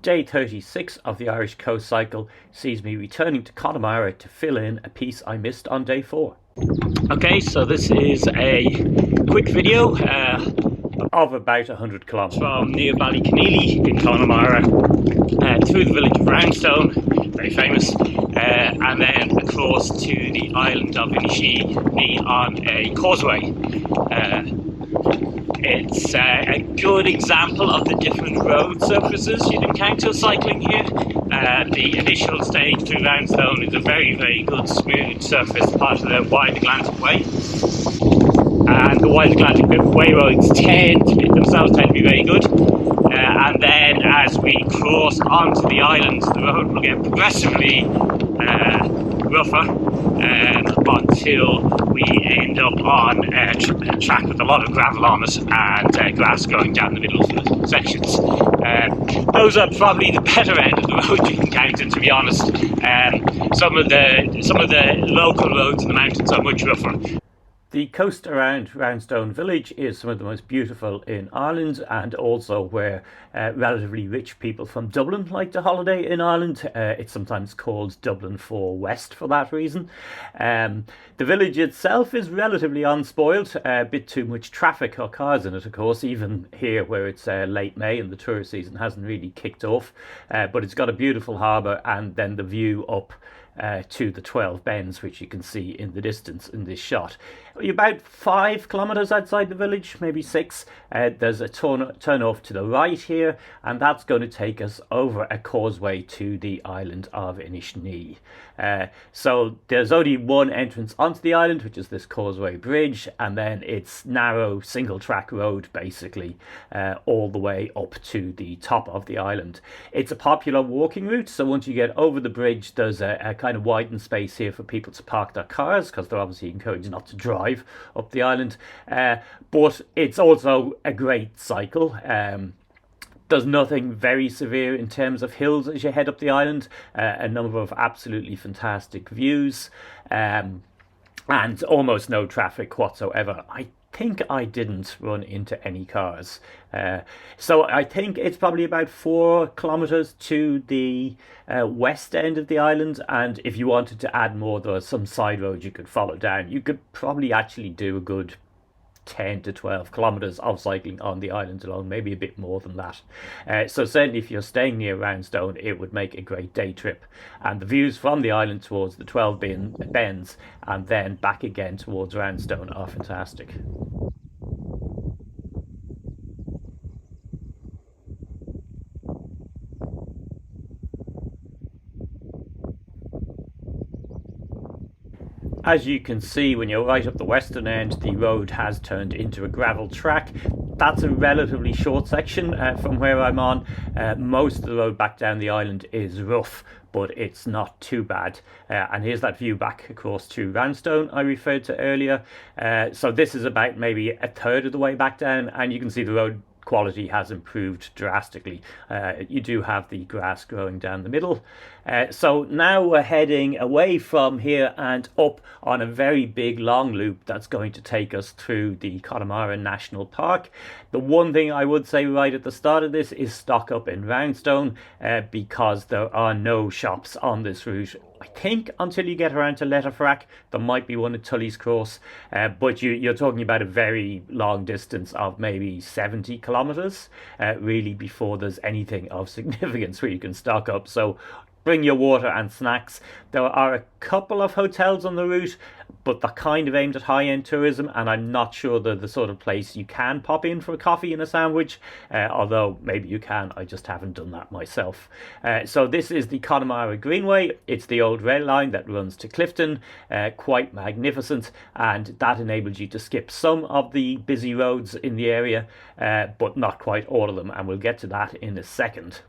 Day 36 of the Irish Coast Cycle sees me returning to Connemara to fill in a piece I missed on day 4. Okay, so this is a quick video of about 100 kilometres from near Ballyconneely in Connemara through the village of Roundstone, very famous, and then across to the island of Inishnee on a causeway. It's a good example of the different road surfaces you'd encounter cycling here. The initial stage through Roundstone is a very, very good smooth surface, part of the Wide Atlantic Way. And the Wide Atlantic Way roads tend to be very good. And then as we cross onto the island, the road will get progressively rougher until we end up on a track with a lot of gravel on it and grass growing down the middle of the sections. Those are probably the better end of the road you can encounter, to be honest. Some of the local roads in the mountains are much rougher. The coast around Roundstone village is some of the most beautiful in Ireland, and also where relatively rich people from Dublin like to holiday in Ireland. It's sometimes called Dublin 4 West for that reason. The village itself is relatively unspoiled, a bit too much traffic or cars in it, of course, even here where it's late May and the tourist season hasn't really kicked off. But it's got a beautiful harbour, and then the view up to the 12 bends, which you can see in the distance in this shot. You're about 5 kilometres outside the village, maybe 6. There's a turn off to the right here, and that's going to take us over a causeway to the island of Inishnee. So there's only one entrance onto the island, which is this causeway bridge, and then it's narrow single track road basically all the way up to the top of the island. It's a popular walking route, so once you get over the bridge there's a kind of widened space here for people to park their cars, because they're obviously encouraged not to drive up the island, but it's also a great cycle. There's nothing very severe in terms of hills as you head up the island, a number of absolutely fantastic views, and almost no traffic whatsoever. I think I didn't run into any cars. So I think it's probably about 4 kilometres to the west end of the island, and if you wanted to add more, there are some side roads you could follow down. You could probably actually do a good 10 to 12 kilometres of cycling on the island alone, maybe a bit more than that. So certainly if you're staying near Roundstone, it would make a great day trip. And the views from the island towards the 12 bends and then back again towards Roundstone are fantastic. As you can see, when you're right up the western end, the road has turned into a gravel track. That's a relatively short section from where I'm on. Most of the road back down the island is rough, but it's not too bad. And here's that view back across to Roundstone I referred to earlier. So this is about maybe a third of the way back down, and you can see the road quality has improved drastically. You do have the grass growing down the middle. So now we're heading away from here and up on a very big long loop that's going to take us through the Connemara National Park. The one thing I would say right at the start of this is stock up in Roundstone, because there are no shops on this route. I think until you get around to Letterfrack, there might be one at Tully Cross, but you're talking about a very long distance of maybe 70 kilometres, really, before there's anything of significance where you can stock up. So bring your water and snacks. There are a couple of hotels on the route, but they're kind of aimed at high-end tourism, and I'm not sure they're the sort of place you can pop in for a coffee and a sandwich, although maybe you can. I just haven't done that myself. So this is the Connemara Greenway. It's the old rail line that runs to Clifden, quite magnificent, and that enables you to skip some of the busy roads in the area, but not quite all of them, and we'll get to that in a second.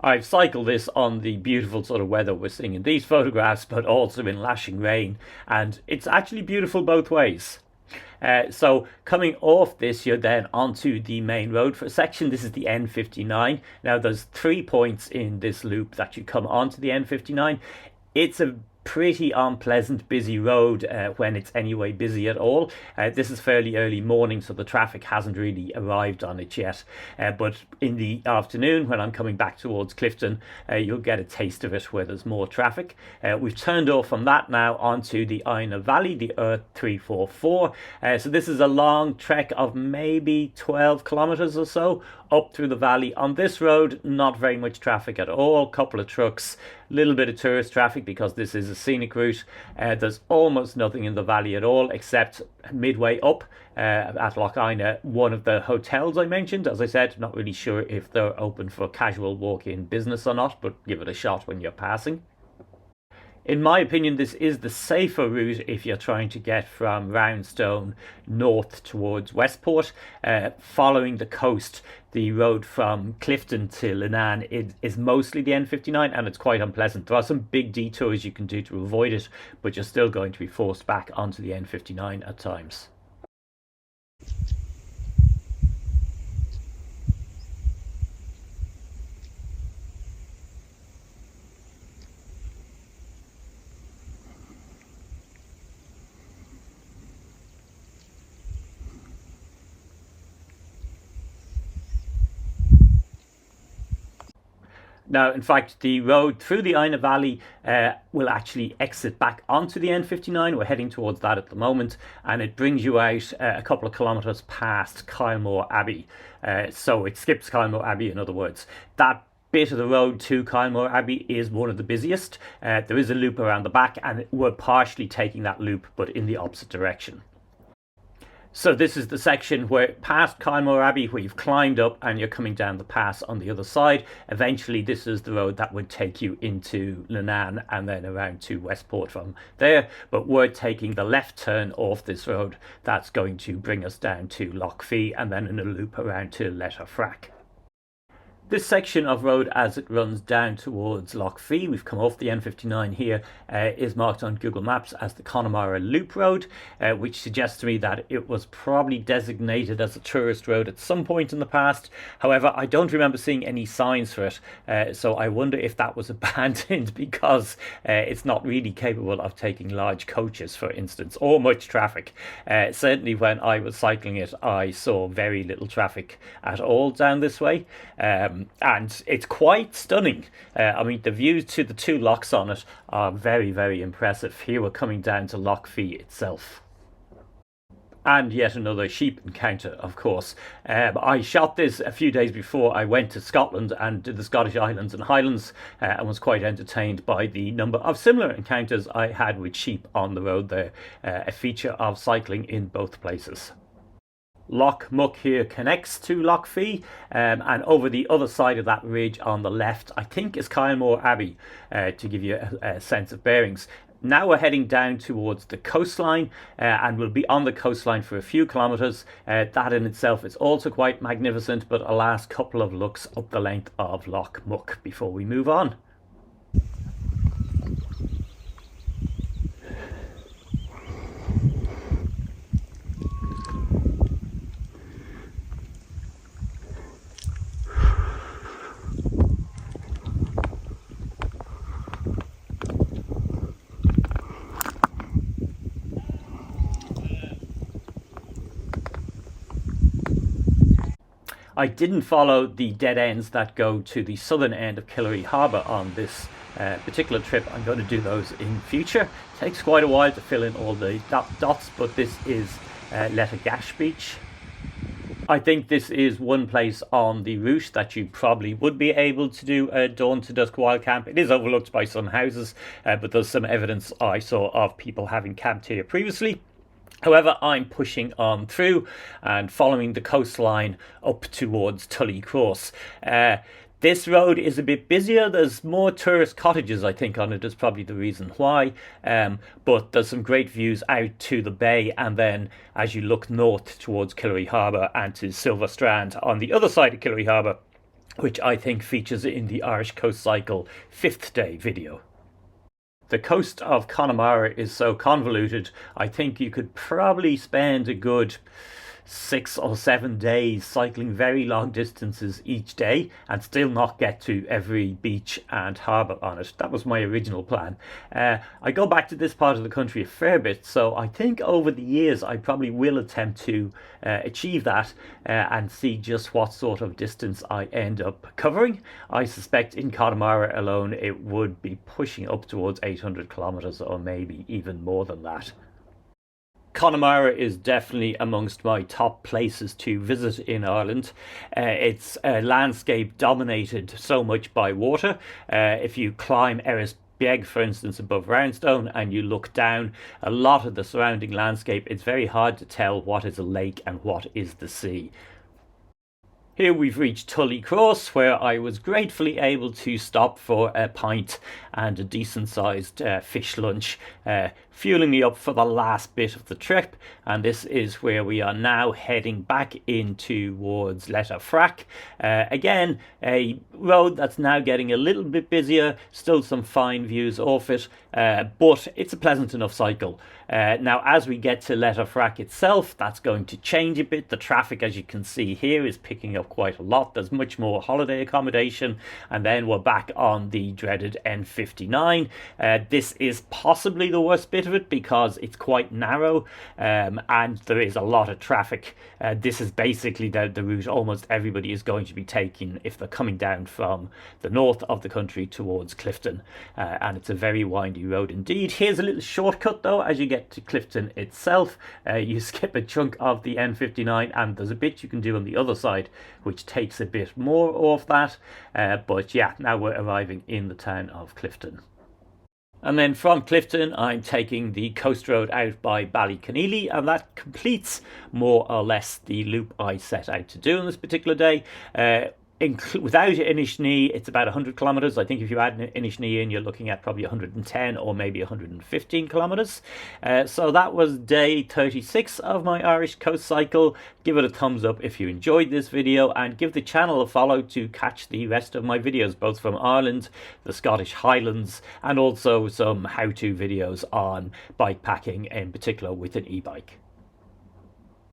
I've cycled this on the beautiful sort of weather we're seeing in these photographs, but also in lashing rain, and it's actually beautiful both ways. So coming off this, you're then onto the main road for a section. This is the N59. Now there's 3 points in this loop that you come onto the N59. It's a pretty unpleasant busy road when it's anyway busy at all. This is fairly early morning, so the traffic hasn't really arrived on it yet, but in the afternoon when I'm coming back towards Clifden, you'll get a taste of it where there's more traffic. We've turned off from that now onto the Inagh Valley, the Earth 344. So this is a long trek of maybe 12 kilometers or so up through the valley. On this road, not very much traffic at all, couple of trucks, little bit of tourist traffic because this is a scenic route. There's almost nothing in the valley at all except midway up at Lough, one of the hotels I mentioned. As I said, not really sure if they're open for casual walk-in business or not, but give it a shot when you're passing. In my opinion, this is the safer route if you're trying to get from Roundstone north towards Westport. Following the coast, the road from Clifden to Inagh is mostly the N59, and it's quite unpleasant. There are some big detours you can do to avoid it, but you're still going to be forced back onto the N59 at times. Now, in fact, the road through the Inagh Valley will actually exit back onto the N59. We're heading towards that at the moment, and it brings you out a couple of kilometres past Kylemore Abbey. So it skips Kylemore Abbey, in other words. That bit of the road to Kylemore Abbey is one of the busiest. There is a loop around the back, and we're partially taking that loop, but in the opposite direction. So this is the section where past Kylemore Abbey, where you've climbed up and you're coming down the pass on the other side. Eventually this is the road that would take you into Inagh and then around to Westport from there, but we're taking the left turn off this road. That's going to bring us down to Lough and then in a loop around to Letterfrack. This section of road, as it runs down towards Lough, we've come off the N59 here, is marked on Google Maps as the Connemara Loop Road, which suggests to me that it was probably designated as a tourist road at some point in the past. However, I don't remember seeing any signs for it, so I wonder if that was abandoned because it's not really capable of taking large coaches, for instance, or much traffic. Certainly when I was cycling it, I saw very little traffic at all down this way. And it's quite stunning. I mean, the views to the two lochs on it are very, very impressive. Here we're coming down to Lough itself. And yet another sheep encounter, of course. I shot this a few days before I went to Scotland and did the Scottish Islands and Highlands, and was quite entertained by the number of similar encounters I had with sheep on the road there, a feature of cycling in both places. Lough Muck here connects to Lough, and over the other side of that ridge on the left, I think, is Kylemore Abbey, to give you a sense of bearings. Now we're heading down towards the coastline, and we'll be on the coastline for a few kilometres. That in itself is also quite magnificent, but a last couple of looks up the length of Lough Muck before we move on. I didn't follow the dead ends that go to the southern end of Killary Harbour on this particular trip. I'm going to do those in future. It takes quite a while to fill in all the dots, but this is Lettergash Beach. I think this is one place on the route that you probably would be able to do a dawn to dusk wild camp. It is overlooked by some houses, but there's some evidence I saw of people having camped here previously. However, I'm pushing on through and following the coastline up towards Tully Cross. This road is a bit busier. There's more tourist cottages, I think, on it is probably the reason why. But there's some great views out to the bay, and then as you look north towards Killary Harbour and to Silver Strand on the other side of Killary Harbour, which I think features in the Irish Coast Cycle 5th day video. The coast of Connemara is so convoluted, I think you could probably spend a good 6 or 7 days cycling very long distances each day and still not get to every beach and harbour on it. That was my original plan. I go back to this part of the country a fair bit, so I think over the years I probably will attempt to achieve that and see just what sort of distance I end up covering. I suspect in Connemara alone it would be pushing up towards 800 kilometres or maybe even more than that. Connemara is definitely amongst my top places to visit in Ireland. It's a landscape dominated so much by water. If you climb Beg, for instance, above Roundstone, and you look down a lot of the surrounding landscape, it's very hard to tell what is a lake and what is the sea. Here we've reached Tully Cross, where I was gratefully able to stop for a pint and a decent sized fish lunch, fueling me up for the last bit of the trip. And this is where we are now heading back in towards Letterfrack. Again, a road that's now getting a little bit busier, still some fine views off it, but it's a pleasant enough cycle. Now, as we get to Letterfrack itself, that's going to change a bit. The traffic, as you can see here, is picking up quite a lot. There's much more holiday accommodation, and then we're back on the dreaded N59. This is possibly the worst bit of it because it's quite narrow, and there is a lot of traffic. This is basically the route almost everybody is going to be taking if they're coming down from the north of the country towards Clifden, and it's a very windy road indeed. Here's a little shortcut though. As you get to Clifden itself, you skip a chunk of the N59 and there's a bit you can do on the other side which takes a bit more off that, but yeah, now we're arriving in the town of Clifden. And then from Clifden I'm taking the coast road out by Ballyconneely, and that completes more or less the loop I set out to do on this particular day. Without Inishnee, it's about 100 kilometres. I think if you add Inishnee in, you're looking at probably 110 or maybe 115 kilometres. So that was day 36 of my Irish coast cycle. Give it a thumbs up if you enjoyed this video, and give the channel a follow to catch the rest of my videos, both from Ireland, the Scottish Highlands, and also some how-to videos on bike packing, in particular with an e-bike.